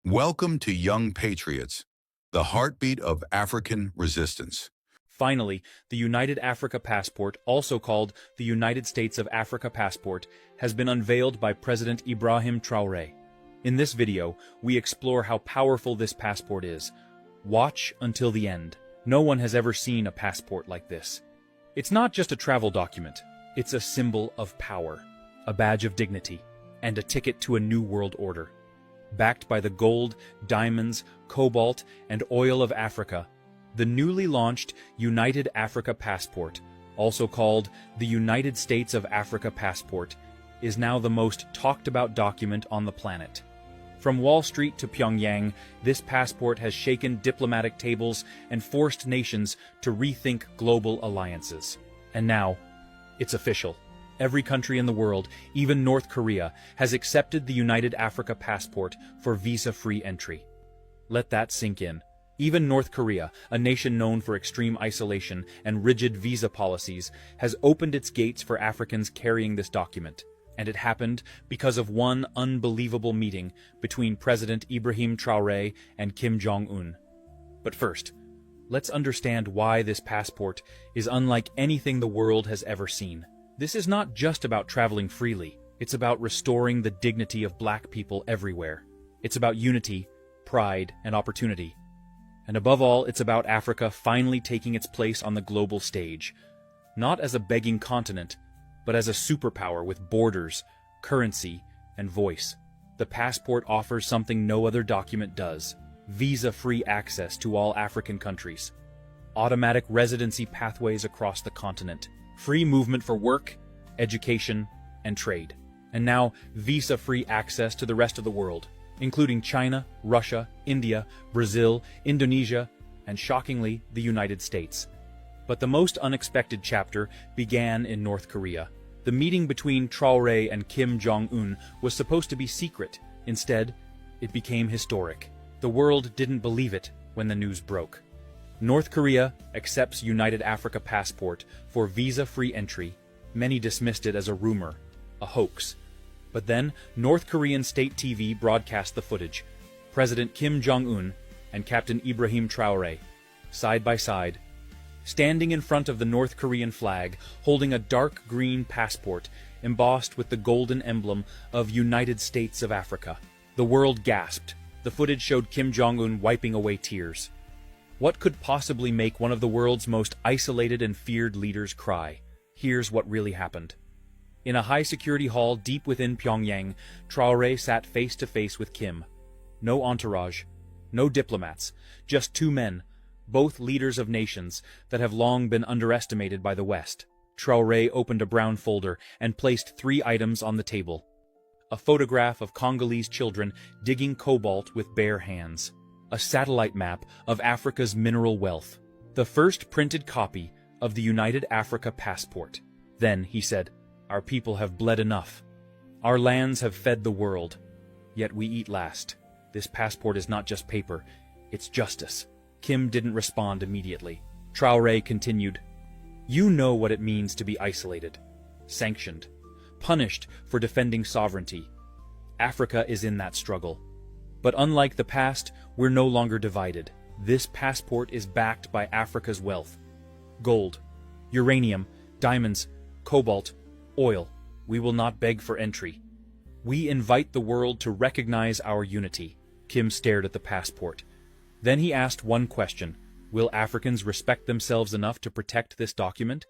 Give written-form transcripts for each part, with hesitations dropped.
Welcome to Young Patriots, the heartbeat of African resistance. Finally, the United Africa Passport, also called the United States of Africa Passport, has been unveiled by President Ibrahim Traoré. In this video, we explore how powerful this passport is. Watch until the end. No one has ever seen a passport like this. It's not just a travel document. It's a symbol of power, a badge of dignity, and a ticket to a new world order. Backed by the gold, diamonds, cobalt, and oil of Africa, the newly launched United Africa Passport, also called the United States of Africa Passport, is now the most talked about document on the planet. From Wall Street to Pyongyang, this passport has shaken diplomatic tables and forced nations to rethink global alliances. And now, it's official. Every country in the world, even North Korea, has accepted the United Africa Passport for visa-free entry. Let that sink in. Even North Korea, a nation known for extreme isolation and rigid visa policies, has opened its gates for Africans carrying this document. And it happened because of one unbelievable meeting between President Ibrahim Traoré and Kim Jong-un. But first, let's understand why this passport is unlike anything the world has ever seen. This is not just about traveling freely. It's about restoring the dignity of Black people everywhere. It's about unity, pride, and opportunity. And above all, it's about Africa finally taking its place on the global stage. Not as a begging continent, but as a superpower with borders, currency, and voice. The passport offers something no other document does: visa-free access to all African countries, automatic residency pathways across the continent, free movement for work, education, and trade, and now visa-free access to the rest of the world, including China, Russia, India, Brazil, Indonesia, and shockingly, the United States. But the most unexpected chapter began in North Korea. The meeting between Traoré and Kim Jong-un was supposed to be secret. Instead, it became historic. The world didn't believe it when the news broke. North Korea accepts United Africa Passport for visa-free entry. Many dismissed it as a rumor, a hoax. But then, North Korean state TV broadcast the footage. President Kim Jong-un and Captain Ibrahim Traoré, side by side, standing in front of the North Korean flag, holding a dark green passport embossed with the golden emblem of United States of Africa. The world gasped. The footage showed Kim Jong-un wiping away tears. What could possibly make one of the world's most isolated and feared leaders cry? Here's what really happened. In a high-security hall deep within Pyongyang, Traoré sat face-to-face with Kim. No entourage, no diplomats, just two men, both leaders of nations that have long been underestimated by the West. Traoré opened a brown folder and placed 3 items on the table. A photograph of Congolese children digging cobalt with bare hands. A satellite map of Africa's mineral wealth. The first printed copy of the United Africa Passport. Then, he said, "Our people have bled enough. Our lands have fed the world. Yet we eat last. This passport is not just paper, it's justice." Kim didn't respond immediately. Traoré continued, "You know what it means to be isolated, sanctioned, punished for defending sovereignty. Africa is in that struggle. But unlike the past, we're no longer divided. This passport is backed by Africa's wealth. Gold, uranium, diamonds, cobalt, oil. We will not beg for entry. We invite the world to recognize our unity." Kim stared at the passport. Then he asked one question: will Africans respect themselves enough to protect this document?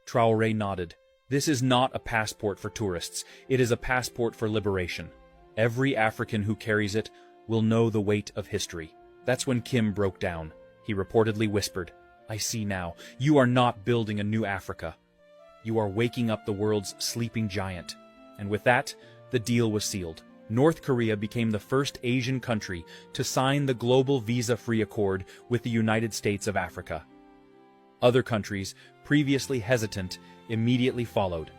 Traoré nodded. This is not a passport for tourists. It is a passport for liberation. Every African who carries it will know the weight of history. That's when Kim broke down. He reportedly whispered, "I see now. You are not building a new Africa. You are waking up the world's sleeping giant." And with that, the deal was sealed. North Korea became the first Asian country to sign the global visa-free accord with the United States of Africa. Other countries, previously hesitant, immediately followed.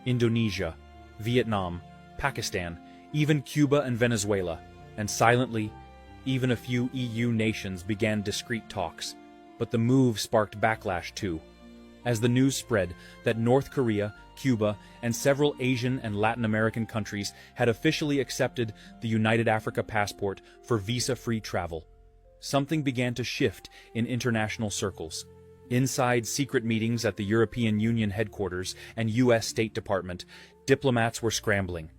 Indonesia, Vietnam, Pakistan, even Cuba and Venezuela. And silently, even a few EU nations began discreet talks. But the move sparked backlash too. As the news spread that North Korea, Cuba, and several Asian and Latin American countries had officially accepted the United Africa Passport for visa-free travel, something began to shift in international circles. Inside secret meetings at the European Union headquarters and U.S. State Department, diplomats were scrambling.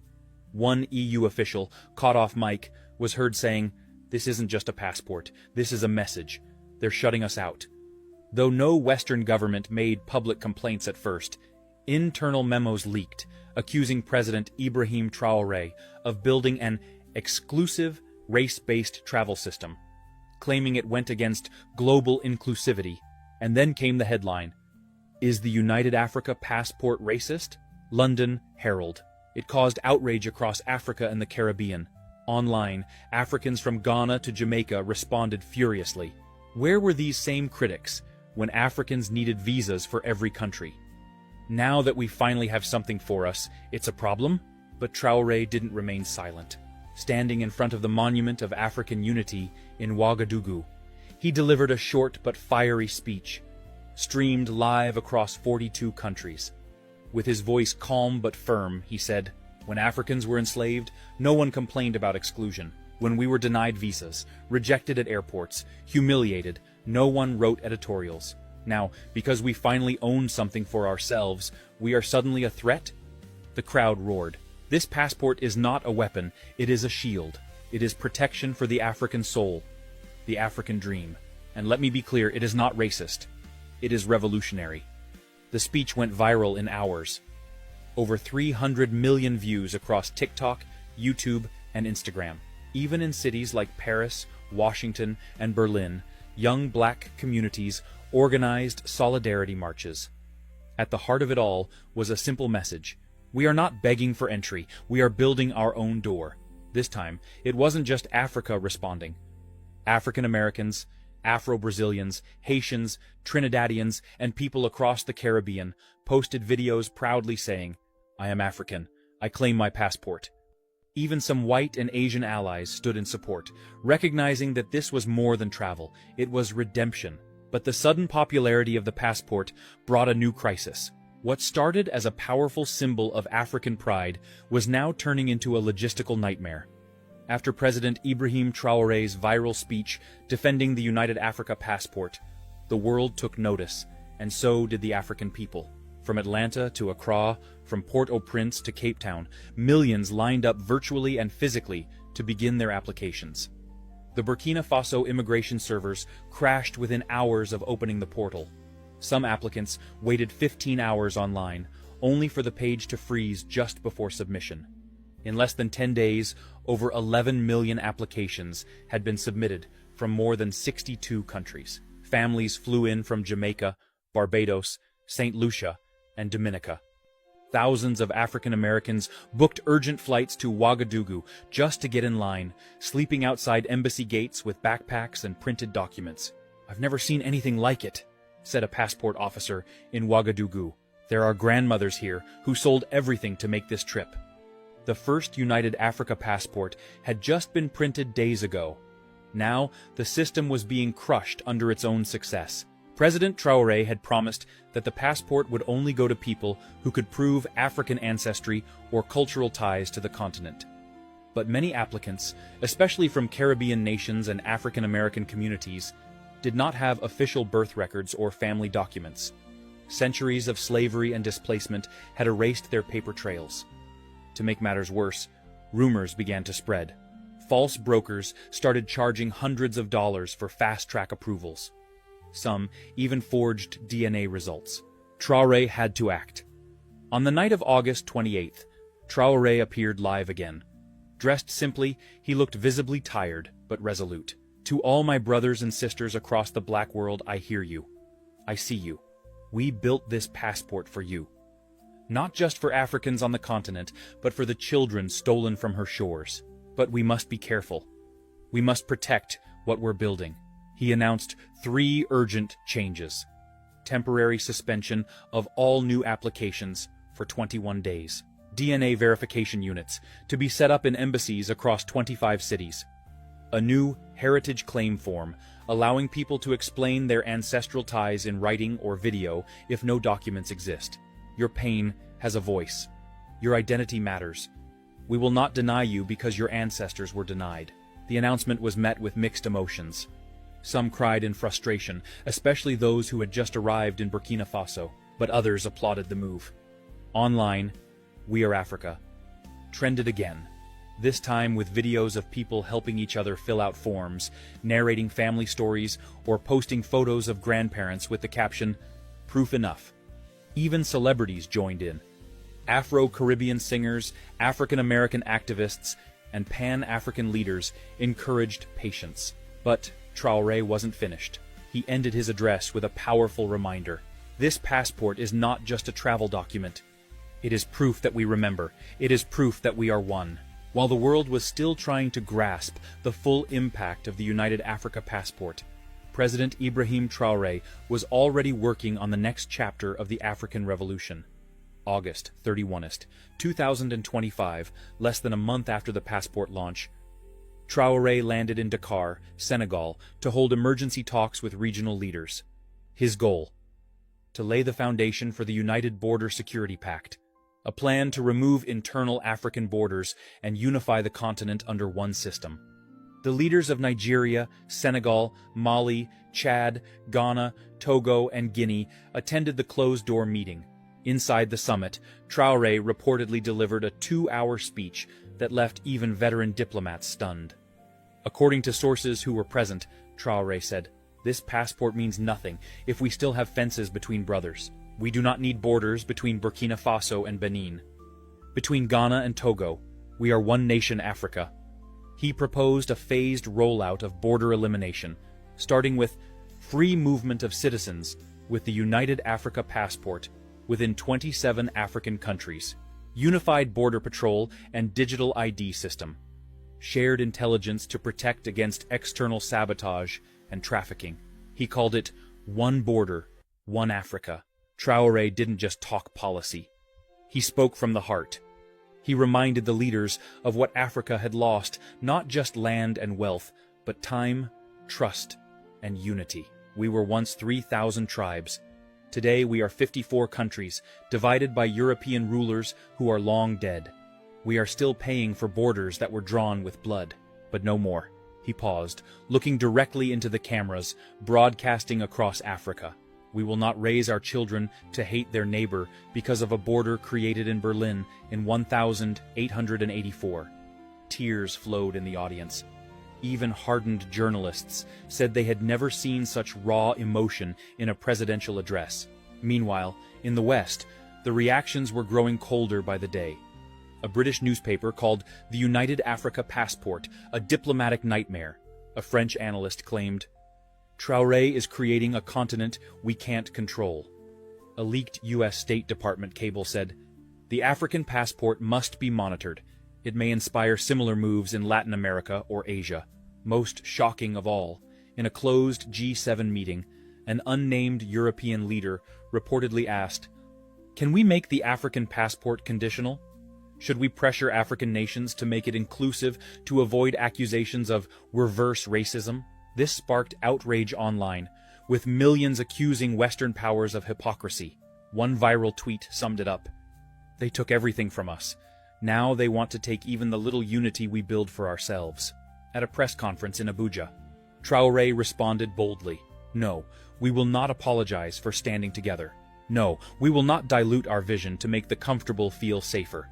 One EU official, caught off mic, was heard saying, "This isn't just a passport, this is a message. They're shutting us out." Though no Western government made public complaints at first, internal memos leaked, accusing President Ibrahim Traoré of building an exclusive, race-based travel system, claiming it went against global inclusivity. And then came the headline, "Is the United Africa Passport racist?" London Herald. It caused outrage across Africa and the Caribbean. Online, Africans from Ghana to Jamaica responded furiously. Where were these same critics when Africans needed visas for every country? Now that we finally have something for us, it's a problem? But Traoré didn't remain silent. Standing in front of the Monument of African Unity in Ouagadougou, he delivered a short but fiery speech, streamed live across 42 countries. With his voice calm but firm, he said, "When Africans were enslaved, no one complained about exclusion. When we were denied visas, rejected at airports, humiliated, no one wrote editorials. Now, because we finally own something for ourselves, we are suddenly a threat?" The crowd roared. This passport is not a weapon, it is a shield. It is protection for the African soul, the African dream. And let me be clear, it is not racist. It is revolutionary. The speech went viral in hours. Over 300 million views across TikTok, YouTube, and Instagram. Even in cities like Paris, Washington, and Berlin, young black communities organized solidarity marches. At the heart of it all was a simple message. We are not begging for entry, we are building our own door. This time, it wasn't just Africa responding. African Americans, Afro-Brazilians, Haitians, Trinidadians, and people across the Caribbean posted videos proudly saying, "I am African. I claim my passport." Even some white and Asian allies stood in support, recognizing that this was more than travel, it was redemption. But the sudden popularity of the passport brought a new crisis. What started as a powerful symbol of African pride was now turning into a logistical nightmare. After President Ibrahim Traoré's viral speech defending the United Africa Passport, the world took notice, and so did the African people. From Atlanta to Accra, from Port-au-Prince to Cape Town, millions lined up virtually and physically to begin their applications. The Burkina Faso immigration servers crashed within hours of opening the portal. Some applicants waited 15 hours online, only for the page to freeze just before submission. In less than 10 days, over 11 million applications had been submitted from more than 62 countries. Families flew in from Jamaica, Barbados, St. Lucia, and Dominica. Thousands of African Americans booked urgent flights to Ouagadougou just to get in line, sleeping outside embassy gates with backpacks and printed documents. "I've never seen anything like it," said a passport officer in Ouagadougou. "There are grandmothers here who sold everything to make this trip." The first United Africa Passport had just been printed days ago. Now, the system was being crushed under its own success. President Traoré had promised that the passport would only go to people who could prove African ancestry or cultural ties to the continent. But many applicants, especially from Caribbean nations and African American communities, did not have official birth records or family documents. Centuries of slavery and displacement had erased their paper trails. To make matters worse, rumors began to spread. False brokers started charging hundreds of dollars for fast-track approvals. Some even forged DNA results. Traoré had to act. On the night of August 28th, Traoré appeared live again. Dressed simply, he looked visibly tired, but resolute. "To all my brothers and sisters across the black world, I hear you. I see you. We built this passport for you. Not just for Africans on the continent, but for the children stolen from her shores. But we must be careful. We must protect what we're building." He announced 3 urgent changes. Temporary suspension of all new applications for 21 days. DNA verification units to be set up in embassies across 25 cities. a new heritage claim form, allowing people to explain their ancestral ties in writing or video if no documents exist. Your pain has a voice. Your identity matters. We will not deny you because your ancestors were denied. The announcement was met with mixed emotions. Some cried in frustration, especially those who had just arrived in Burkina Faso, but others applauded the move. Online, We Are Africa trended again, this time with videos of people helping each other fill out forms, narrating family stories, or posting photos of grandparents with the caption, "Proof enough." Even celebrities joined in. Afro-Caribbean singers, African-American activists, and Pan-African leaders encouraged patience. But Traoré wasn't finished. He ended his address with a powerful reminder. This passport is not just a travel document. It is proof that we remember. It is proof that we are one. While the world was still trying to grasp the full impact of the United Africa Passport, President Ibrahim Traoré was already working on the next chapter of the African Revolution. August 31st, 2025, less than a month after the passport launch, Traoré landed in Dakar, Senegal, to hold emergency talks with regional leaders. His goal: to lay the foundation for the United Border Security Pact, a plan to remove internal African borders and unify the continent under one system. The leaders of Nigeria, Senegal, Mali, Chad, Ghana, Togo, and Guinea attended the closed-door meeting. Inside the summit, Traoré reportedly delivered a 2-hour speech that left even veteran diplomats stunned. According to sources who were present, Traoré said, "This passport means nothing if we still have fences between brothers. We do not need borders between Burkina Faso and Benin. Between Ghana and Togo, we are one nation Africa." He proposed a phased rollout of border elimination, starting with free movement of citizens with the United Africa Passport within 27 African countries, unified border patrol and digital ID system, shared intelligence to protect against external sabotage and trafficking. He called it One Border, One Africa. Traoré didn't just talk policy. He spoke from the heart. He reminded the leaders of what Africa had lost, not just land and wealth, but time, trust, and unity. We were once 3,000 tribes. Today we are 54 countries, divided by European rulers who are long dead. We are still paying for borders that were drawn with blood, but no more. He paused, looking directly into the cameras, broadcasting across Africa. We will not raise our children to hate their neighbor because of a border created in Berlin in 1884. Tears flowed in the audience. Even hardened journalists said they had never seen such raw emotion in a presidential address. Meanwhile, in the West, the reactions were growing colder by the day. A British newspaper called the United Africa Passport a diplomatic nightmare. A French analyst claimed, "Traoré is creating a continent we can't control." A leaked U.S. State Department cable said, "The African passport must be monitored. It may inspire similar moves in Latin America or Asia." Most shocking of all, in a closed G7 meeting, an unnamed European leader reportedly asked, "Can we make the African passport conditional? Should we pressure African nations to make it inclusive to avoid accusations of reverse racism?" This sparked outrage online, with millions accusing Western powers of hypocrisy. One viral tweet summed it up. "They took everything from us. Now they want to take even the little unity we build for ourselves." At a press conference in Abuja, Traoré responded boldly, "No, we will not apologize for standing together. No, we will not dilute our vision to make the comfortable feel safer.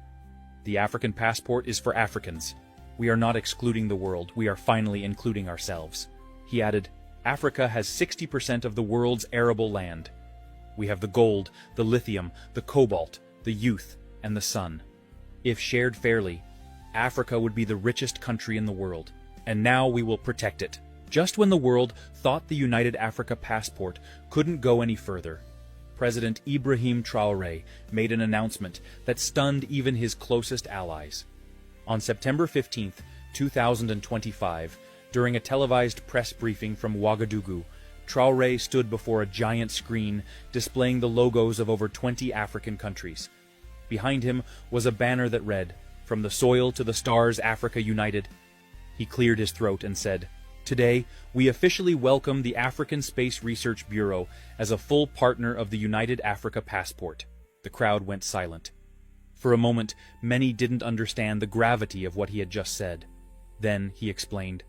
The African passport is for Africans. We are not excluding the world, we are finally including ourselves." He added, "Africa has 60% of the world's arable land. We have the gold, the lithium, the cobalt, the youth, and the sun. If shared fairly, Africa would be the richest country in the world. And now we will protect it." Just when the world thought the United Africa Passport couldn't go any further, President Ibrahim Traoré made an announcement that stunned even his closest allies. On September 15, 2025, during a televised press briefing from Ouagadougou, Traoré stood before a giant screen displaying the logos of over 20 African countries. Behind him was a banner that read, "From the soil to the stars, Africa united." He cleared his throat and said, "Today, we officially welcome the African Space Research Bureau as a full partner of the United Africa Passport." The crowd went silent. For a moment, many didn't understand the gravity of what he had just said. Then he explained.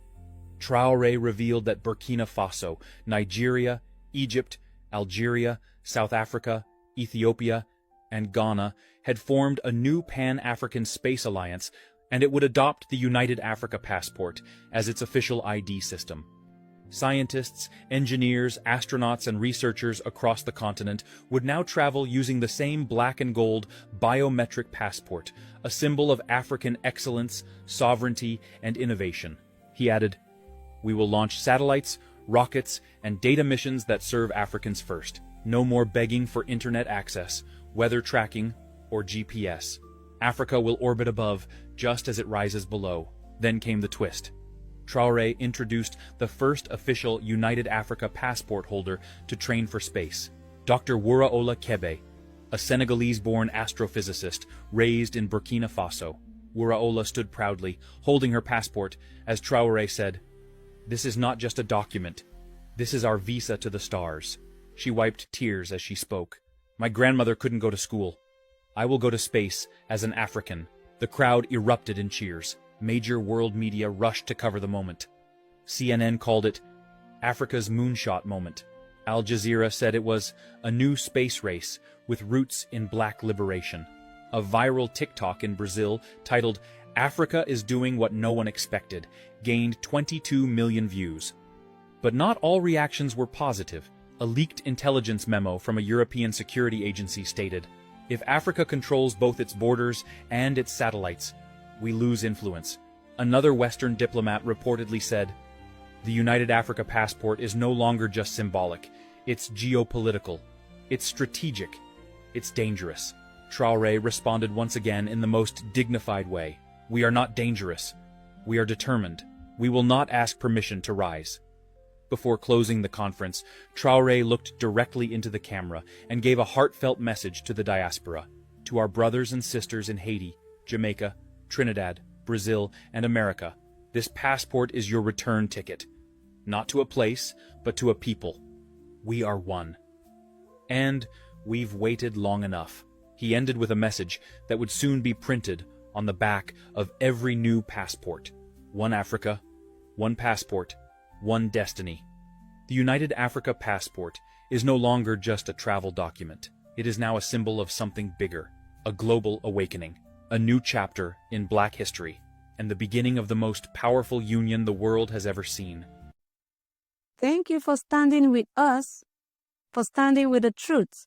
Traoré revealed that Burkina Faso, Nigeria, Egypt, Algeria, South Africa, Ethiopia, and Ghana had formed a new Pan-African space alliance, and it would adopt the United Africa Passport as its official ID system. Scientists, engineers, astronauts, and researchers across the continent would now travel using the same black and gold biometric passport, a symbol of African excellence, sovereignty, and innovation. He added, "We will launch satellites, rockets, and data missions that serve Africans first. No more begging for internet access, weather tracking, or GPS. Africa will orbit above just as it rises below." Then came the twist. Traoré introduced the first official United Africa passport holder to train for space, Dr. Wuraola Kebe, a Senegalese-born astrophysicist raised in Burkina Faso. Wuraola stood proudly, holding her passport, as Traoré said, "This is not just a document. This is our visa to the stars." She wiped tears as she spoke. "My grandmother couldn't go to school. I will go to space as an African." The crowd erupted in cheers. Major world media rushed to cover the moment. CNN called it Africa's moonshot moment. Al Jazeera said it was a new space race with roots in black liberation. A viral TikTok in Brazil titled "Africa is doing what no one expected" gained 22 million views. But not all reactions were positive. A leaked intelligence memo from a European security agency stated, "If Africa controls both its borders and its satellites, we lose influence." Another Western diplomat reportedly said, "The United Africa Passport is no longer just symbolic. It's geopolitical. It's strategic. It's dangerous." Traoré responded once again in the most dignified way. "We are not dangerous. We are determined. We will not ask permission to rise." Before closing the conference, Traoré looked directly into the camera and gave a heartfelt message to the diaspora, to our brothers and sisters in Haiti, Jamaica, Trinidad, Brazil, and America. This passport is your return ticket. Not to a place, but to a people. We are one. And we've waited long enough. He ended with a message that would soon be printed on the back of every new passport. One Africa, one passport, one destiny. The United Africa Passport is no longer just a travel document. It is now a symbol of something bigger, a global awakening, a new chapter in Black history, and the beginning of the most powerful union the world has ever seen. Thank you for standing with us, for standing with the truth,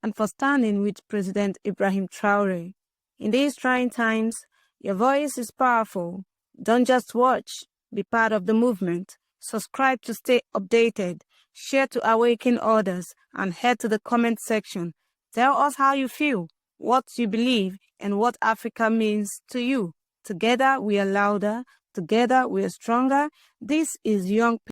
and for standing with President Ibrahim Traoré. In these trying times, your voice is powerful. Don't just watch, be part of the movement. Subscribe to stay updated, share to awaken others, and head to the comment section. Tell us how you feel, what you believe, and what Africa means to you. Together we are louder, together we are stronger. This is Young